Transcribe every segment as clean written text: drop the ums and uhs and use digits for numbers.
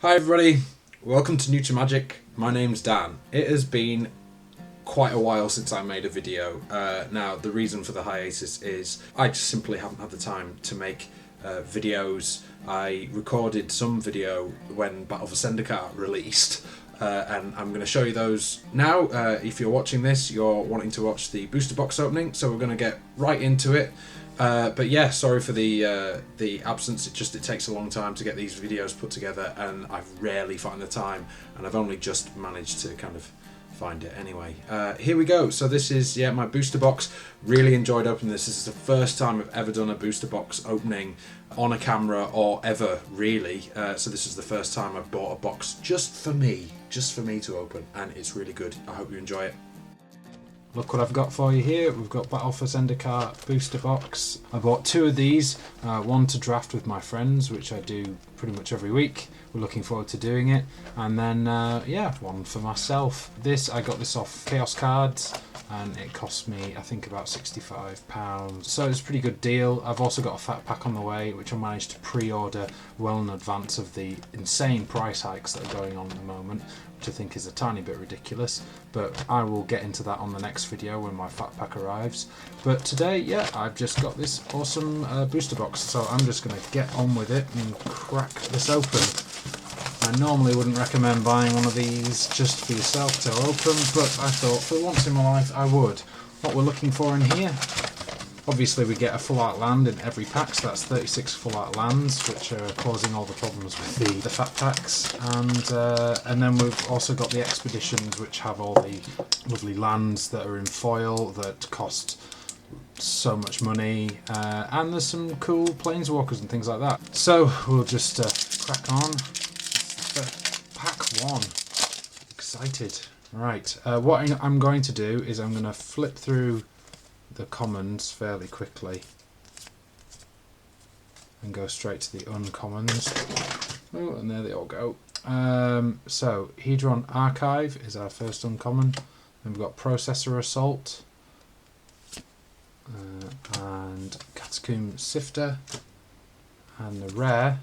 Hi everybody, welcome to New to Magic. My name's Dan. It has been quite a while since I made a video. Now the reason for the hiatus is I just simply haven't had the time to make videos. I recorded some video when Battle for Zendikar released and I'm going to show you those now. If you're watching this, you're wanting to watch the booster box opening, so we're going to get right into it. But yeah, sorry for the absence. It takes a long time to get these videos put together, and I've rarely found the time, and I've only just managed to kind of find it anyway. Here we go. So this is my booster box. Really enjoyed opening this. This is the first time I've ever done a booster box opening on a camera or ever really. So this is the first time I've bought a box just for me to open, and it's really good. I hope you enjoy it. Look what I've got for you here. We've got Battle for Zendikar booster box. I bought two of these, one to draft with my friends, which I do pretty much every week. We're looking forward to doing it. And then, one for myself. I got this off Chaos Cards, and it cost me, I think, about £65. So it's a pretty good deal. I've also got a fat pack on the way, which I managed to pre-order well in advance of the insane price hikes that are going on at the moment, which I think is a tiny bit ridiculous, but I will get into that on the next video when my fat pack arrives. But today, I've just got this awesome booster box, so I'm just going to get on with it and crack this open. I normally wouldn't recommend buying one of these just for yourself to open, but I thought for once in my life I would. What we're looking for in here, obviously we get a full art land in every pack, so that's 36 full art lands, which are causing all the problems with the fat packs, and then we've also got the expeditions, which have all the lovely lands that are in foil that cost so much money, and there's some cool planeswalkers and things like that. So we'll just crack on. Pack one. Excited. Right, what I'm going to do is I'm going to flip through the commons fairly quickly and go straight to the uncommons. Oh, and there they all go. So Hedron Archive is our first uncommon. Then we've got Processor Assault and Catacomb Sifter, and the rare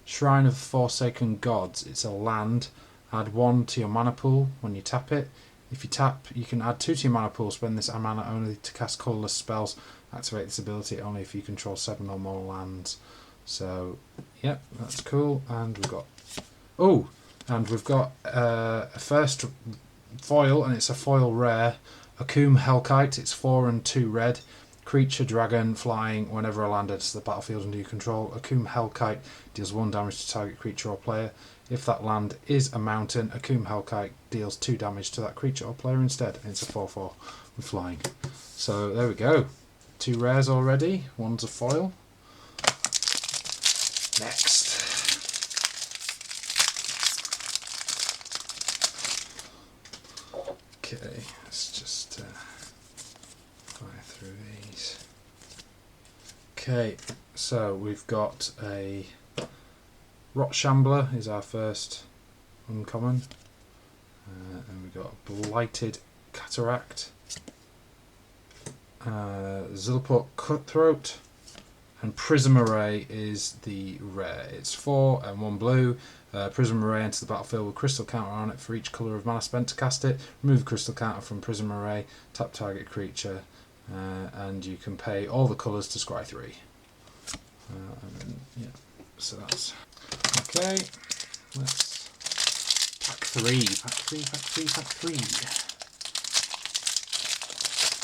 Shrine of the Forsaken Gods. It's a land. Add 1 to your mana pool when you tap it. If you tap, you can add 2 to your mana pool. Spend this mana only to cast colourless spells. Activate this ability only if you control 7 or more lands. So, yep, that's cool. And we've got a first foil, and it's a foil rare. Akoum Hellkite. It's 4 and 2 red. Creature, dragon, flying. Whenever a land enters the battlefield under your control, Akoum Hellkite deals 1 damage to target creature or player. If that land is a mountain, Akoum Hellkite deals 2 damage to that creature or player instead. And it's a 4/4 with flying. So there we go. 2 rares already. One's a foil. Next. Okay, let's just fire through these. Okay, so we've got a Rot Shambler is our first uncommon, and we've got Blighted Cataract, Zilport Cutthroat, and Prism Array is the rare. It's 4 and 1 blue. Prism Array enters the battlefield with crystal counter on it for each colour of mana spent to cast it. Remove crystal counter from Prism Array, tap target creature, and you can pay all the colours to scry 3. So that's okay. Let's pack 3.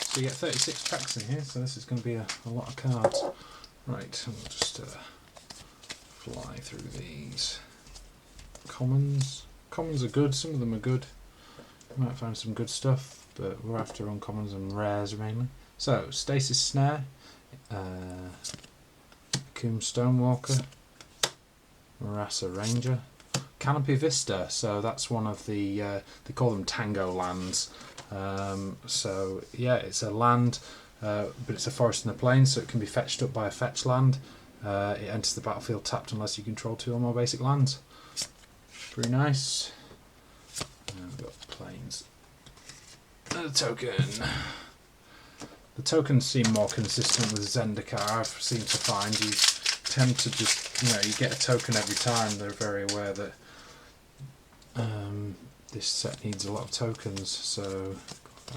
So you get 36 packs in here, so this is going to be a lot of cards. Right, we'll just fly through these. Commons are good, some of them are good. You might find some good stuff, but we're after uncommons and rares mainly. So, Stasis Snare, Akoum Stonewalker, Marassa Ranger, Canopy Vista, so that's one of the, they call them Tango lands. So yeah, it's a land, but it's a forest in the plains, so it can be fetched up by a fetch land. It enters the battlefield tapped unless you control 2 or more basic lands. Pretty nice. And we've got plains. And a token. The tokens seem more consistent with Zendikar. I've seemed to find you tend to just, you get a token every time. They're very aware that This set needs a lot of tokens, so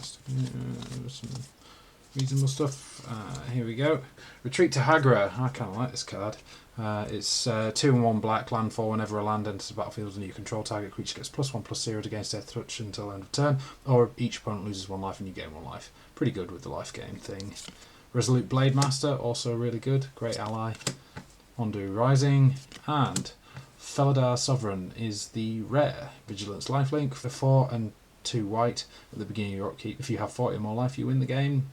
some reasonable stuff. Here we go. Retreat to Hagra. I kind of like this card. It's 2 and 1 black, landfall. Whenever a land enters the battlefield under your control, target creature gets +1/+0 against death touch until end of turn, or each opponent loses 1 life and you gain 1 life. Pretty good with the life gain thing. Resolute Blade Master, also really good. Great ally. Ondu Rising. And Felidar Sovereign is the rare Vigilance lifelink for 4 and 2 white at the beginning of your upkeep. If you have 40 or more life, you win the game.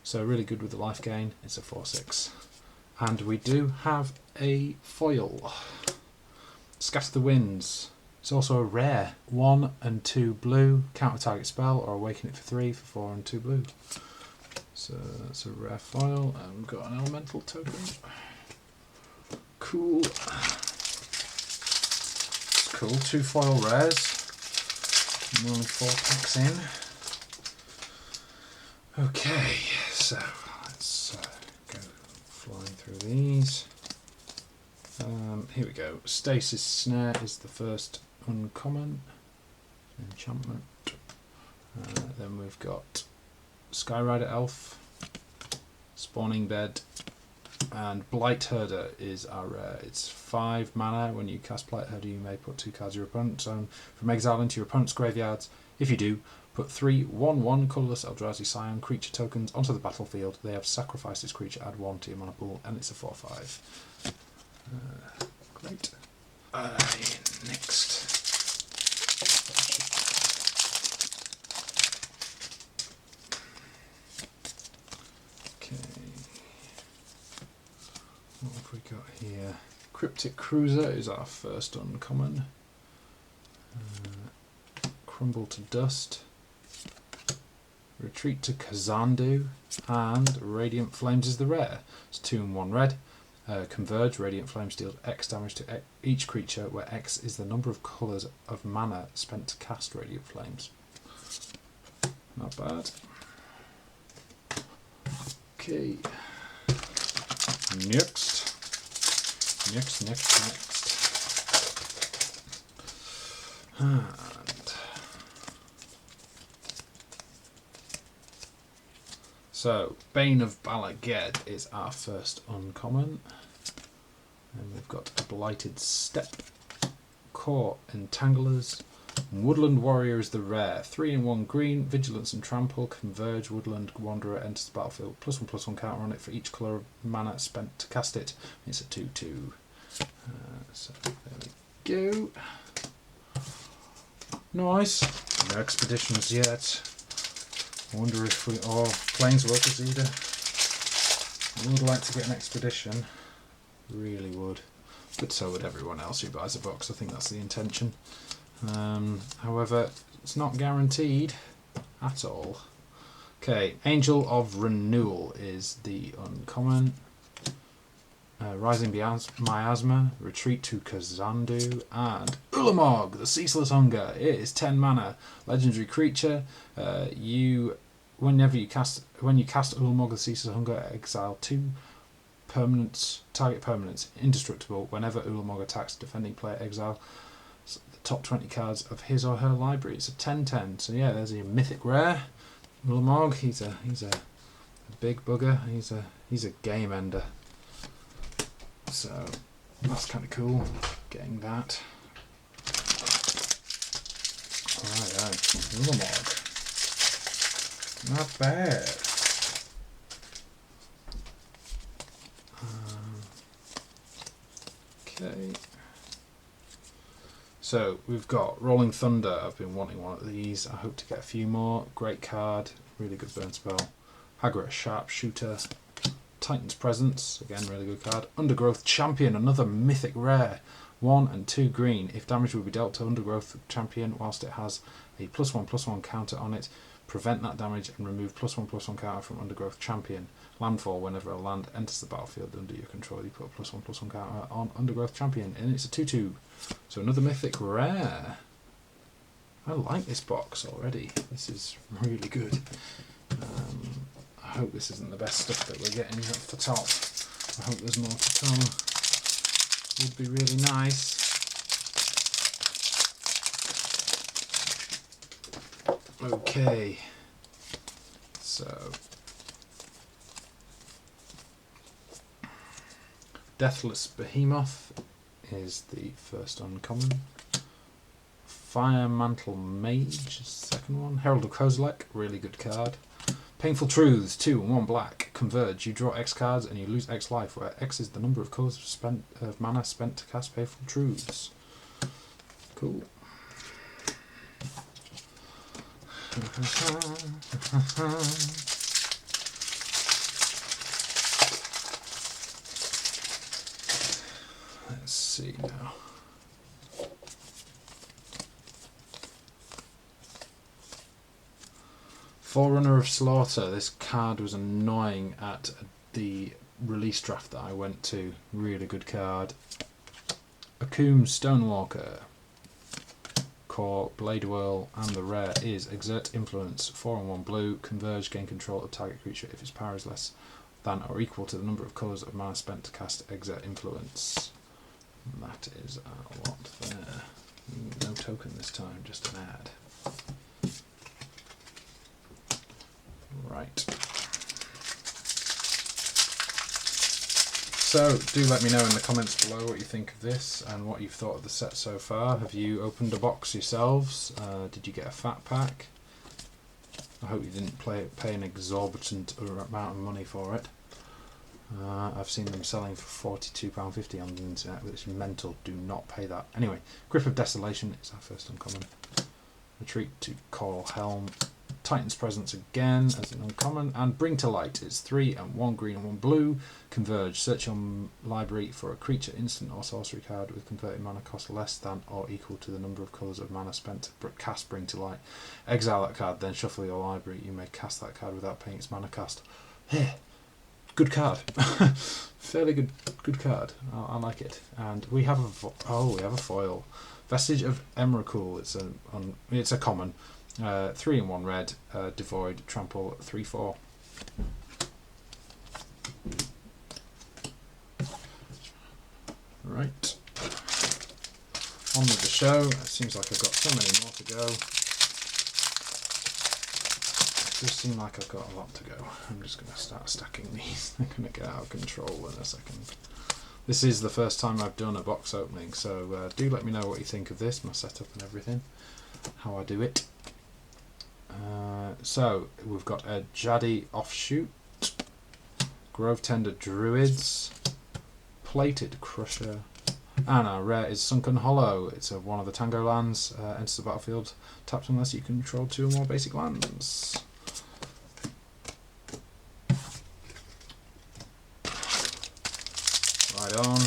So really good with the life gain. It's a 4/6. And we do have a foil. Scatter the Winds. It's also a rare. 1 and 2 blue. Counter target spell or awaken it for 3 for 4 and 2 blue. So that's a rare foil. And we've got an elemental token. Cool. Cool, 2 foil rares. And only 4 packs in. Okay, so let's go flying through these. Here we go. Stasis Snare is the first uncommon enchantment. Then we've got Skyrider Elf, Spawning Bed, and Blight Herder is our rare. It's 5 mana. When you cast Blight Herder, you may put 2 cards of your opponent's own from exile into your opponent's graveyards. If you do, put 3 1/1 colourless Eldrazi Scion creature tokens onto the battlefield. They have sacrificed this creature, add 1 to your mana pool, and it's a 4/5. Great. Next. What have we got here? Cryptic Cruiser is our first uncommon. Crumble to Dust. Retreat to Kazandu. And Radiant Flames is the rare. It's 2 and 1 red. Converge. Radiant Flames deals X damage to each creature, where X is the number of colours of mana spent to cast Radiant Flames. Not bad. Okay. Next. And so, Bane of Balaged is our first uncommon. And we've got a Blighted Step, Core Entanglers, Woodland Warrior is the rare. 3 and 1 green, Vigilance and Trample, Converge, Woodland Wanderer enters the battlefield, +1/+1 counter on it for each colour of mana spent to cast it. It's a 2/2. So there we go. Nice. No expeditions yet. I wonder if we... Oh, Planeswalkers either. I would like to get an expedition. Really would. But so would everyone else who buys a box. I think that's the intention. However, it's not guaranteed at all. Okay, Angel of Renewal is the uncommon. Rising Miasma, Retreat to Kazandu, and Ulamog, the Ceaseless Hunger. It is 10 mana, legendary creature. When you cast Ulamog, the Ceaseless Hunger, exile 2 target permanents, indestructible. Whenever Ulamog attacks defending player, exile the top 20 cards of his or her library. It's a 10/10. So yeah, there's a mythic rare. Ulamog, he's a big bugger. He's a game ender. So that's kind of cool, getting that. Alright, Ulamog. Not bad. Okay. So we've got Rolling Thunder. I've been wanting one of these. I hope to get a few more. Great card, really good burn spell. Hagra Sharpshooter. Titan's Presence, again really good card. Undergrowth Champion, another mythic rare. 1 and 2 green. If damage will be dealt to Undergrowth Champion whilst it has a +1/+1 counter on it, prevent that damage and remove +1/+1 counter from Undergrowth Champion. Landfall, whenever a land enters the battlefield under your control, you put a +1/+1 counter on Undergrowth Champion, and it's a 2/2. So another mythic rare. I like this box already. This is really good. I hope this isn't the best stuff that we're getting off the top. I hope there's more to come. Would be really nice. Okay, so Deathless Behemoth is the first uncommon. Fire Mantle Mage is the second one. Herald of Kozilek, really good card. Painful Truths, 2 and 1 black. Converge, you draw X cards and you lose X life, where X is the number of colours of mana spent to cast Painful Truths. Cool. Let's see now. Forerunner of Slaughter. This card was annoying at the release draft that I went to. Really good card. Akoum Stonewalker. Core, Blade Whirl, and the rare is Exert Influence. 4 and 1 blue. Converge, gain control of target creature if its power is less than or equal to the number of colours of mana spent to cast Exert Influence. And that is a lot there. No token this time, just an ad. Right. So, do let me know in the comments below what you think of this and what you've thought of the set so far. Have you opened a box yourselves? Did you get a fat pack? I hope you didn't pay an exorbitant amount of money for it. I've seen them selling for £42.50 on the internet, which is mental. Do not pay that. Anyway, Grip of Desolation is our first uncommon. Retreat to Coral Helm. Titan's Presence again as an uncommon, and Bring to Light is 3 and 1 green and 1 blue. Converge, search your library for a creature, instant or sorcery card with converted mana cost less than or equal to the number of colours of mana spent to cast Bring to Light. Exile that card, then shuffle your library. You may cast that card without paying its mana cost. Good card. Fairly good card. I like it. And we have a foil. Vestige of Emrakul. It's a common. 3 and 1 red, devoid, trample, 3/4. Right. On with the show. It seems like I've got so many more to go. It does seem like I've got a lot to go. I'm just going to start stacking these. They're going to get out of control in a second. This is the first time I've done a box opening, so do let me know what you think of this, my setup and everything, how I do it. So we've got a Jadi Offshoot, Grove Tender Druids, Plated Crusher, and our rare is Sunken Hollow. It's one of the Tango lands, enters the battlefield tapped unless you control 2 or more basic lands. Right on.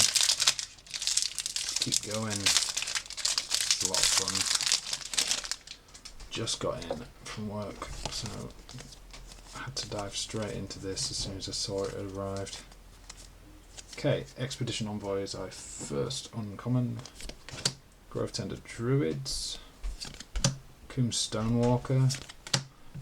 Keep going. It's a lot of fun. Just got in from work, so I had to dive straight into this as soon as I saw it arrived. Okay, Expedition Envoy is our first uncommon. Grove Tender Druids, Akoum Stonewalker,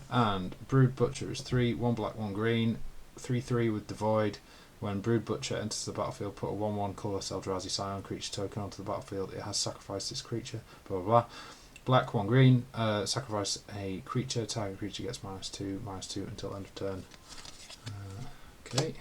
and Brood Butcher is 3, 1 black, 1 green, 3/3 with Devoid. When Brood Butcher enters the battlefield, put a 1/1 colour Eldrazi Scion creature token onto the battlefield. It has sacrificed this creature, blah blah blah. Black, 1 green, sacrifice a creature, target creature gets -2 until end of turn. Okay.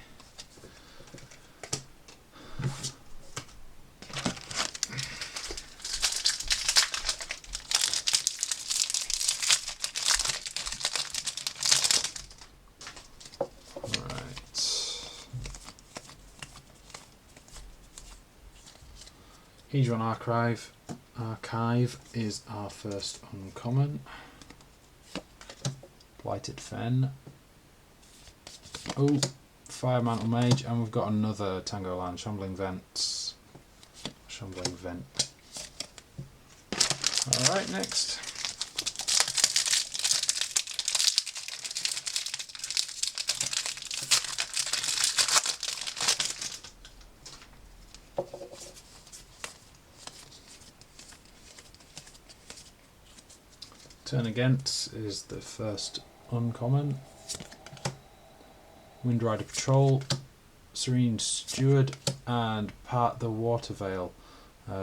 Hedron Archive is our first uncommon. Blighted Fen. Oh, Fire Mantle Mage, and we've got another Tango land, Shambling Vent. Alright, next. Turn Against is the first uncommon. Windrider Patrol, Serene Steward, and Part the Water Veil.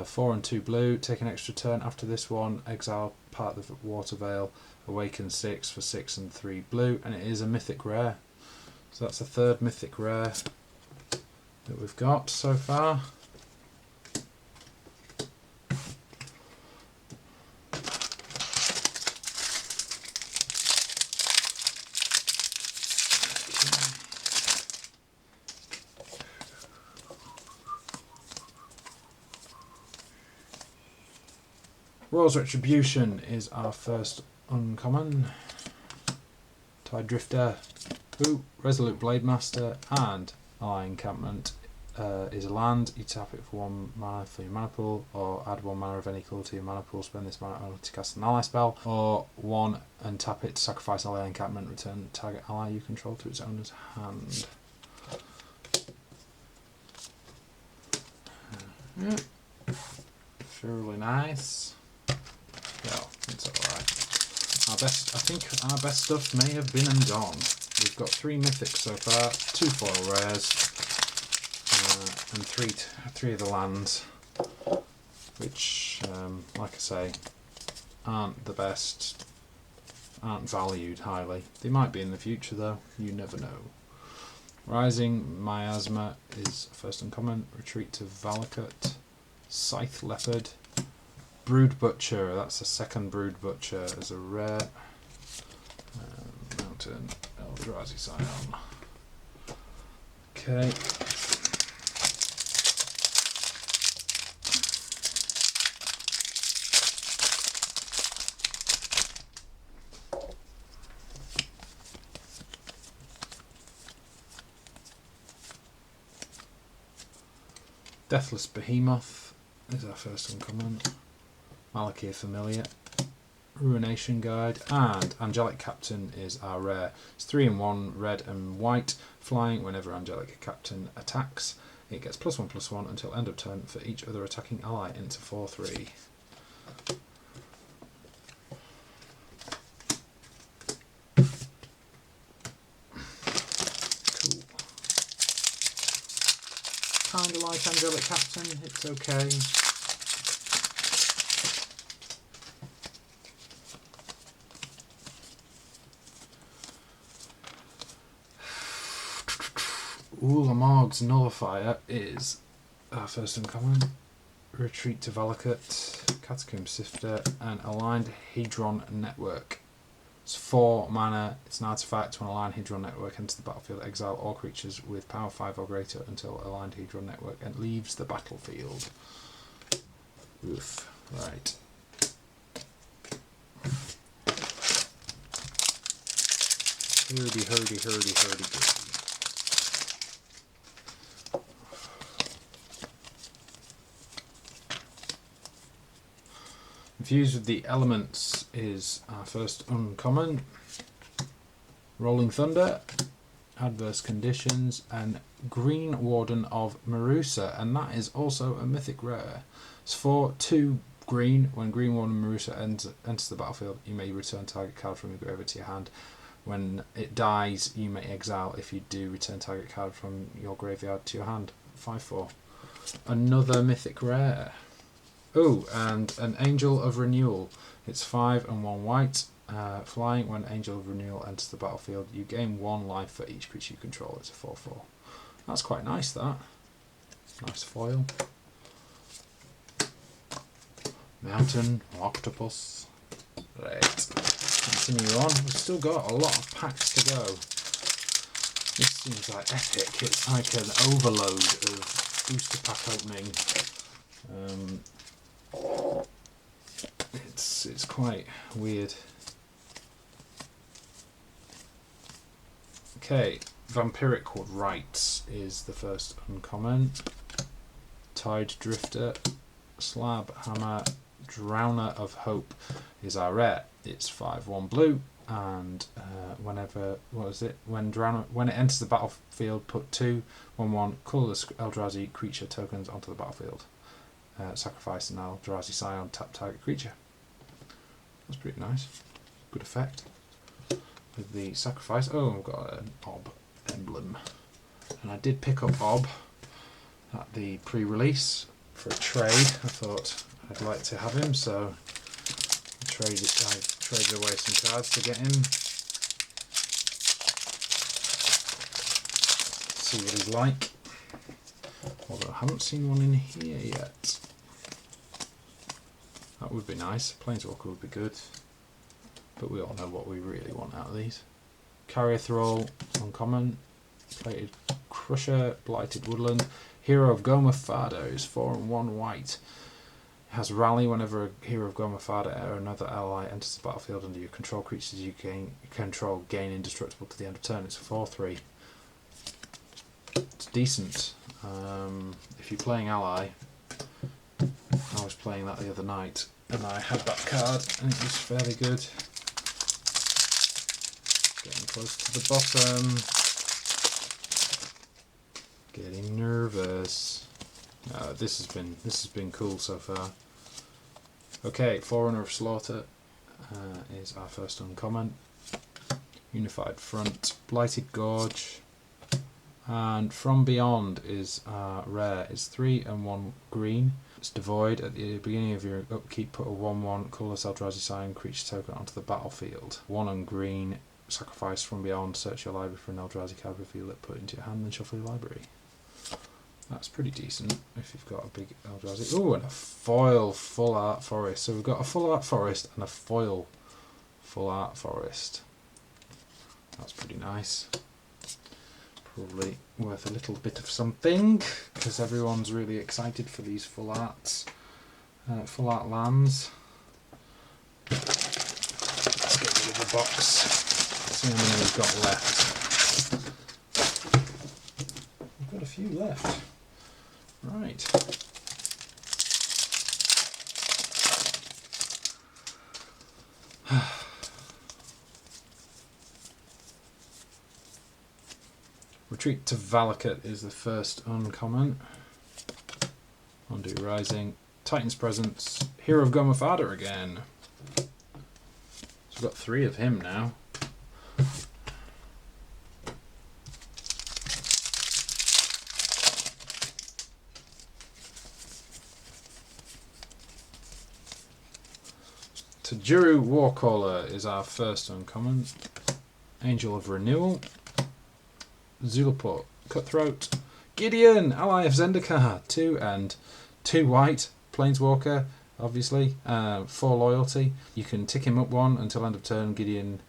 4 and 2 blue. Take an extra turn after this one. Exile part of the Water Veil, Awaken 6 for 6 and 3 blue, and it is a mythic rare. So that's the third mythic rare that we've got so far. Royal's Retribution is our first uncommon. Tide Drifter, Resolute Blade Master, and Ally Encampment is a land. You tap it for 1 mana for your mana pool, or add 1 mana of any colour to your mana pool, spend this mana only to cast an ally spell, or 1 and tap it to sacrifice Ally Encampment, return target ally you control to its owner's hand. Surely nice. Well, it's alright. I think our best stuff may have been and gone. We've got 3 mythics so far, 2 foil rares, and 3 of the lands, which, like I say, aren't the best, aren't valued highly. They might be in the future though, you never know. Rising Miasma is first uncommon, Retreat to Valakut, Scythe Leopard, Brood Butcher, that's the second Brood Butcher as a rare. Mountain Eldrazi Scion. Okay. Deathless Behemoth is our first uncommon. Malakir Familiar, Ruination Guide, and Angelic Captain is our rare. It's 3 and 1, red and white, flying. Whenever Angelic Captain attacks, it gets +1/+1 until end of turn for each other attacking ally into 4/3. Cool. Kinda like Angelic Captain, it's okay. Ulamog's Nullifier is our first uncommon. Retreat to Valakut, Catacomb Sifter, and Aligned Hedron Network. It's 4 mana, it's an artifact. When Aligned Hedron Network enters the battlefield, exile all creatures with power 5 or greater until Aligned Hedron Network and leaves the battlefield. Oof, right. Hurdy. Infused with the Elements is our first uncommon. Rolling Thunder, Adverse Conditions, and Green Warden of Marusa, and that is also a mythic rare. It's for 2 green. When Green Warden of Marusa enters the battlefield, you may return target card from your graveyard to your hand. When it dies, you may exile. If you do, return target card from your graveyard to your hand. 5/4. Another mythic rare. Oh, and an Angel of Renewal. It's 5 and 1 white. Flying. When Angel of Renewal enters the battlefield, you gain 1 life for each creature you control. It's a 4/4. That's quite nice, that. Nice foil. Mountain Octopus. Right. Continue on. We've still got a lot of packs to go. This seems like epic. It's like an overload of booster pack opening. It's quite weird. Okay, Vampiric Rites is the first uncommon. Tide Drifter, Slab Hammer, Drowner of Hope is our rare. It's 5/1 blue, and when it enters the battlefield, put 2/1/1 colourless Eldrazi creature tokens onto the battlefield. Sacrifice an Eldrazi Scion, tap target creature. That's pretty nice. Good effect. With the sacrifice, I've got an Ob emblem, and I did pick up Ob at the pre-release for a trade. I thought I'd like to have him, so I'll traded away some cards to get him. See what he's like. Although I haven't seen one in here yet. That would be nice. Planeswalker would be good. But we all know what we really want out of these. Carrier Thrall, uncommon. Plated Crusher, Blighted Woodland. Hero of Goma Fada is 4 and 1 white. It has Rally whenever a Hero of Goma Fada or another ally enters the battlefield under your control. Creatures you control gain indestructible to the end of turn. It's a 4/3. It's decent. If you're playing ally, I was playing that the other night and I had that card and it was fairly good. Getting close to the bottom. Getting nervous. This has been cool so far. Okay, Forerunner of Slaughter is our first uncommon. Unified Front, Blighted Gorge, and From Beyond is rare. It's 3 and 1 green. It's devoid. At the beginning of your upkeep, put a 1/1 colourless Eldrazi sign creature token onto the battlefield. 1 and green. Sacrifice From Beyond. Search your library for an Eldrazi card. Reveal it. Put it into your hand. Then shuffle your library. That's pretty decent if you've got a big Eldrazi. Oh, and a foil full art forest. So we've got a full art forest and a foil full art forest. That's pretty nice. Probably worth a little bit of something because everyone's really excited for these full art lands. Let's get rid of the box. Let's see how many we've got left. We've got a few left. Right. Retreat to Valakut is the first uncommon. Undo Rising. Titan's Presence. Hero of Goma Fada again. So we've got 3 of him now. Tajuru Warcaller is our first uncommon. Angel of Renewal. Zulaport, Cutthroat. Gideon, ally of Zendikar. 2 and 2 white. Planeswalker, obviously. 4 loyalty. You can tick him up 1 until end of turn. Gideon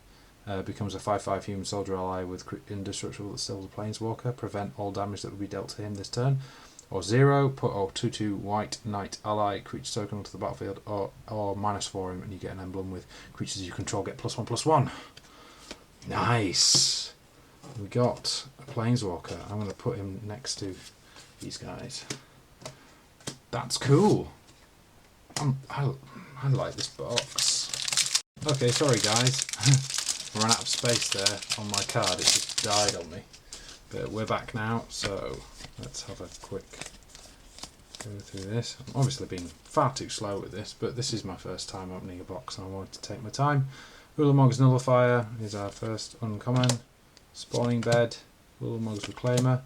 becomes a 5/5 human soldier ally with indestructible that still a Planeswalker. Prevent all damage that will be dealt to him this turn. Or 0, put a 2/2 white knight ally creature token onto the battlefield, or -4 him, and you get an emblem with creatures you control get +1/+1. Nice. We got a Planeswalker. I'm going to put him next to these guys. That's cool. I like this box. Okay, sorry guys. I ran out of space there on my card. It just died on me. But we're back now, so let's have a quick go through this. I'm obviously being far too slow with this, but this is my first time opening a box and I wanted to take my time. Ulamog's Nullifier is our first uncommon. Spawning Bed, Ulamog's Reclaimer.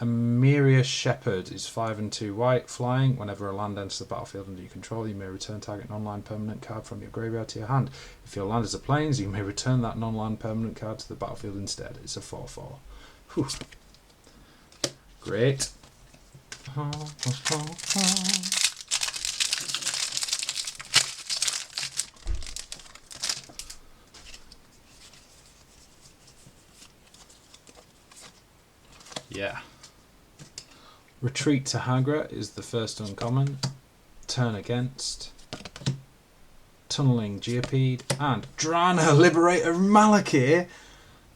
Emiria Shepherd is 5 and 2 white, flying. Whenever a land enters the battlefield under your control, you may return target non-land permanent card from your graveyard to your hand. If your land is a plains, you may return that non-land permanent card to the battlefield instead. It's a 4/4. Whew. Great. Yeah. Retreat to Hagra is the first uncommon. Turn Against. Tunneling Geopede. And Drana, Liberator of Malakir.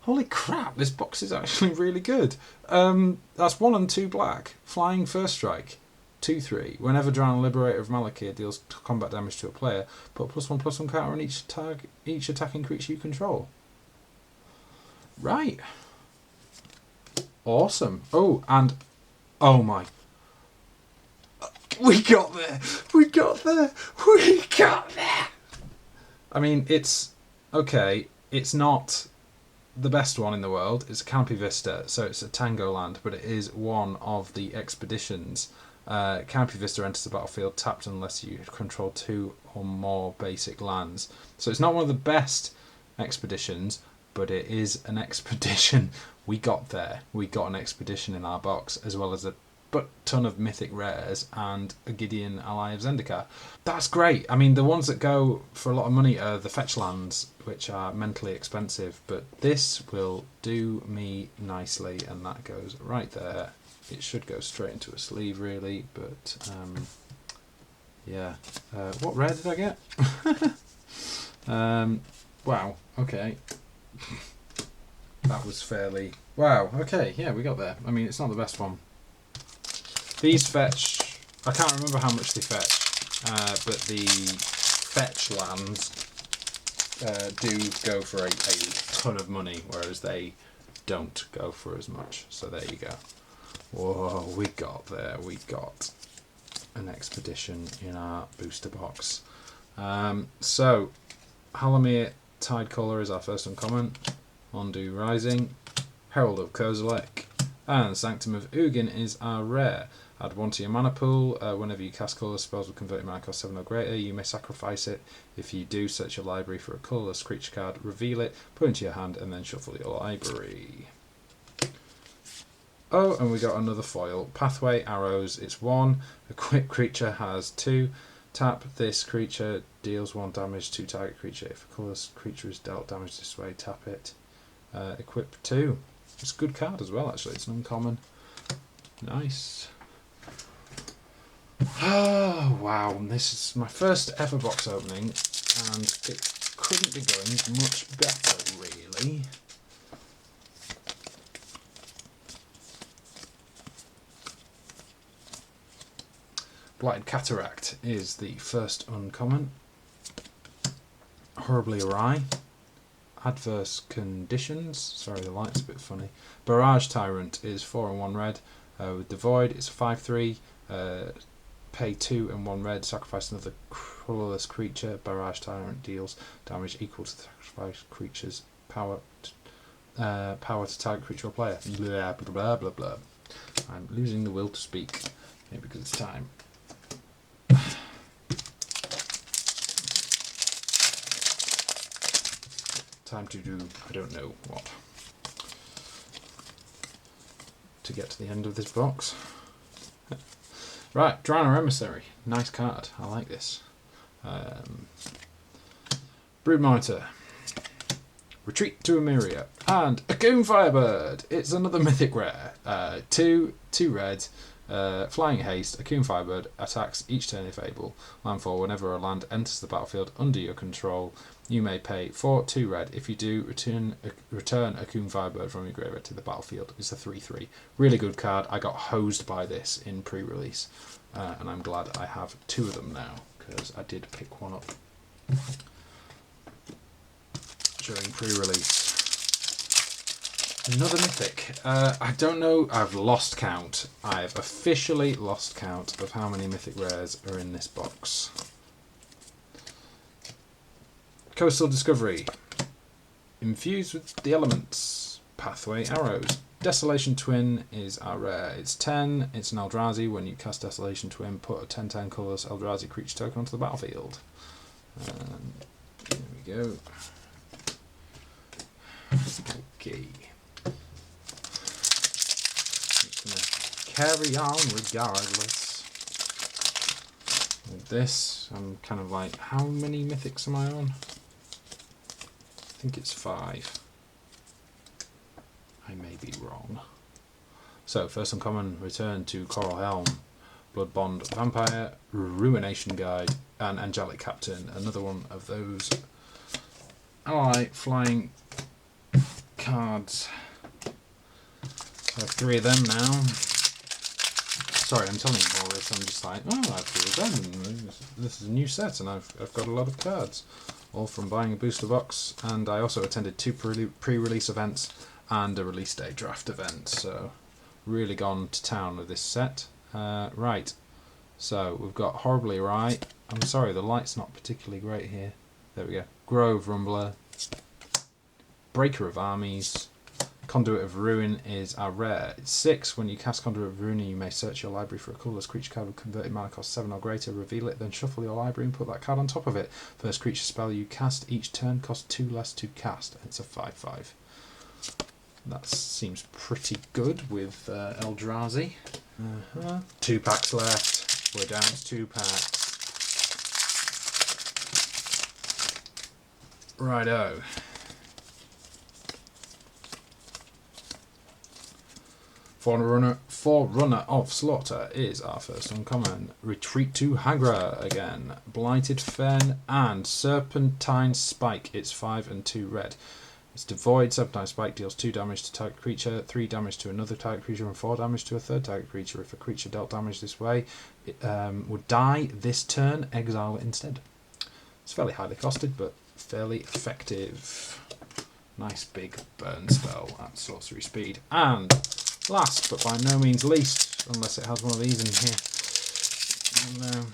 Holy crap, this box is actually really good. That's 1 and 2 black. Flying First Strike. 2/3. Whenever Drana, Liberator of Malakir deals combat damage to a player, put +1/+1 counter on each attacking creature you control. Right. Awesome. Oh, and oh my. We got there. We got there. We got there. I mean, it's okay. It's not the best one in the world. It's a Canopy Vista, so it's a Tango land, but it is one of the expeditions Canopy Vista enters the battlefield tapped unless you control 2 or more basic lands. So it's not one of the best expeditions, but it is an expedition. We got there. We got an expedition in our box, as well as a ton of mythic rares and a Gideon ally of Zendikar. That's great. I mean, the ones that go for a lot of money are the fetch lands, which are mentally expensive, but this will do me nicely, and that goes right there. It should go straight into a sleeve, really, but yeah. What rare did I get? Wow, okay. That was fairly... Wow, okay, yeah, we got there. I mean, it's not the best one. These fetch... I can't remember how much they fetch, but the fetch lands do go for a ton of money, whereas they don't go for as much. So there you go. Whoa, we got there. We got an expedition in our booster box. So, Halamir Tidecaller is our first uncommon. Mondu Rising, Herald of Kozilek, and Sanctum of Ugin is our rare. Add 1 to your mana pool. Whenever you cast colourless spells with converted mana cost 7 or greater, you may sacrifice it. If you do, search your library for a colourless creature card, reveal it, put it into your hand, and then shuffle your library. Oh, and we got another foil. Pathway Arrows. It's 1. Equip creature has 2. Tap this creature, deals 1 damage to target creature. If a colourless creature is dealt damage this way, tap it. Equip 2. It's a good card as well, actually. It's an uncommon. Nice. Oh, wow. This is my first ever box opening, and it couldn't be going much better, really. Blighted Cataract is the first uncommon. Horribly Awry. Adverse Conditions. Sorry, the light's a bit funny. Barrage Tyrant is 4 and 1 red. With Devoid, it's 5/3. Pay 2 and 1 red. Sacrifice another colourless creature. Barrage Tyrant deals damage equal to the sacrificed creature's power to target creature or player. Blah, blah, blah, blah, blah. I'm losing the will to speak. Maybe because it's time. Time to do, I don't know what. To get to the end of this box. Right, Drowner Emissary. Nice card. I like this. Brood Monitor. Retreat to Emeria. And a Coon Firebird. It's another mythic rare. 2 red. Flying Haste, a Coon Firebird attacks each turn if able. Landfall, whenever a land enters the battlefield under your control, you may pay 4 2 red. If you do, return a Coon Firebird from your graveyard to the battlefield. It's a 3/3. Really good card. I got hosed by this in pre-release, and I'm glad I have 2 of them now, because I did pick one up during pre-release. Another mythic. I don't know. I've lost count. I've officially lost count of how many mythic rares are in this box. Coastal Discovery. Infused with the elements. Pathway Arrows. Desolation Twin is our rare. It's 10. It's an Eldrazi. When you cast Desolation Twin, put a 10/10 colourless Eldrazi creature token onto the battlefield. There we go. Okay. Carry on regardless. With this, I'm kind of like, how many mythics am I on? I think it's 5. I may be wrong. So, first uncommon, Return to Coral Helm, Blood Bond Vampire, Ruination Guide, and Angelic Captain. Another one of those ally flying cards. I have 3 of them now. Sorry, I'm telling you all this, I'm just like, oh, I have 3 of them. This is a new set, and I've got a lot of cards. All from buying a booster box, and I also attended 2 pre-release events and a release day draft event, so really gone to town with this set. Right, so we've got Horribly Awry. I'm sorry, the light's not particularly great here. There we go. Grove Rumbler, Breaker of Armies, Conduit of Ruin is our rare. It's 6. When you cast Conduit of Ruin, you may search your library for a colourless creature card with converted mana cost 7 or greater, reveal it, then shuffle your library and put that card on top of it. First creature spell you cast each turn costs 2 less to cast, and it's a 5/5. That seems pretty good with Eldrazi. 2 packs left. We're down to 2 packs. Righto. Forerunner of Slaughter is our first uncommon. Retreat to Hagra again. Blighted Fen and Serpentine Spike. It's 5 and 2 red. It's devoid. Serpentine Spike deals 2 damage to target creature, 3 damage to another target creature, and 4 damage to a third target creature. If a creature dealt damage this way, it would die this turn, exile it instead. It's fairly highly costed, but fairly effective. Nice big burn spell at sorcery speed. And last, but by no means least, unless it has one of these in here. No.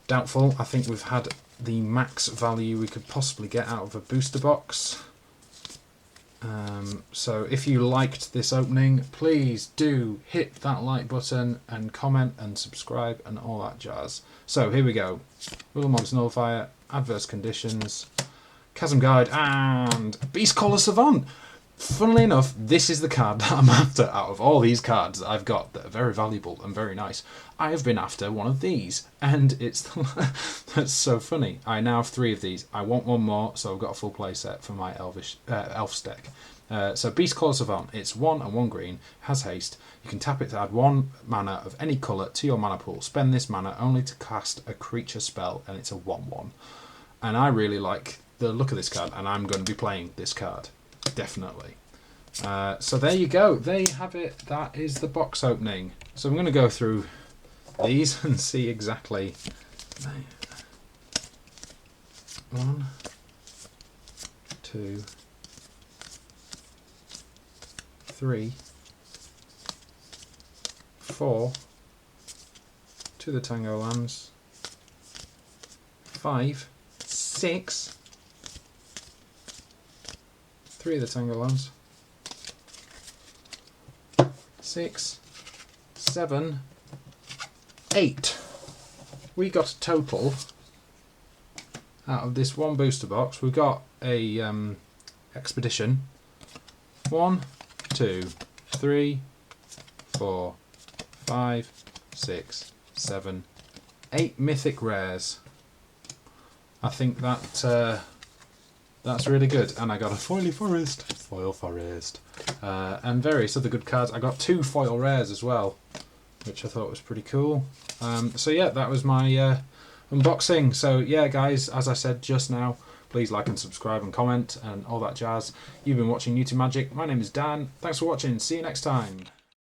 Doubtful. I think we've had the max value we could possibly get out of a booster box. So if you liked this opening, please do hit that like button and comment and subscribe and all that jazz. So here we go. Willowmogg's Nullifier, Adverse Conditions, Chasm Guide, and Beastcaller Savant. Funnily enough, this is the card that I'm after out of all these cards that I've got that are very valuable and very nice. I have been after one of these, and it's that's so funny. I now have 3 of these. I want one more, so I've got a full play set for my Elf deck. So Beastcaller Savant, it's 1 and 1 green, has haste. You can tap it to add 1 mana of any colour to your mana pool. Spend this mana only to cast a creature spell, and it's a 1/1. And I really like the look of this card, and I'm going to be playing this card. Definitely. So there you go. There you have it. That is the box opening. So I'm going to go through these and see exactly 1, 2, 3, 4, to the Tango Lands, 5, 6, 3 of the Tango Lands, 6, 7, 8. We got a total out of this one booster box. We've got a expedition. 1, 2, 3, 4, 5, 6, 7, 8 mythic rares. I think that that's really good. And I got a foil forest, and various other good cards. I got 2 foil rares as well, which I thought was pretty cool. So yeah, that was my unboxing. So yeah, guys, as I said just now, please like and subscribe and comment and all that jazz. You've been watching New to Magic. My name is Dan. Thanks for watching. See you next time.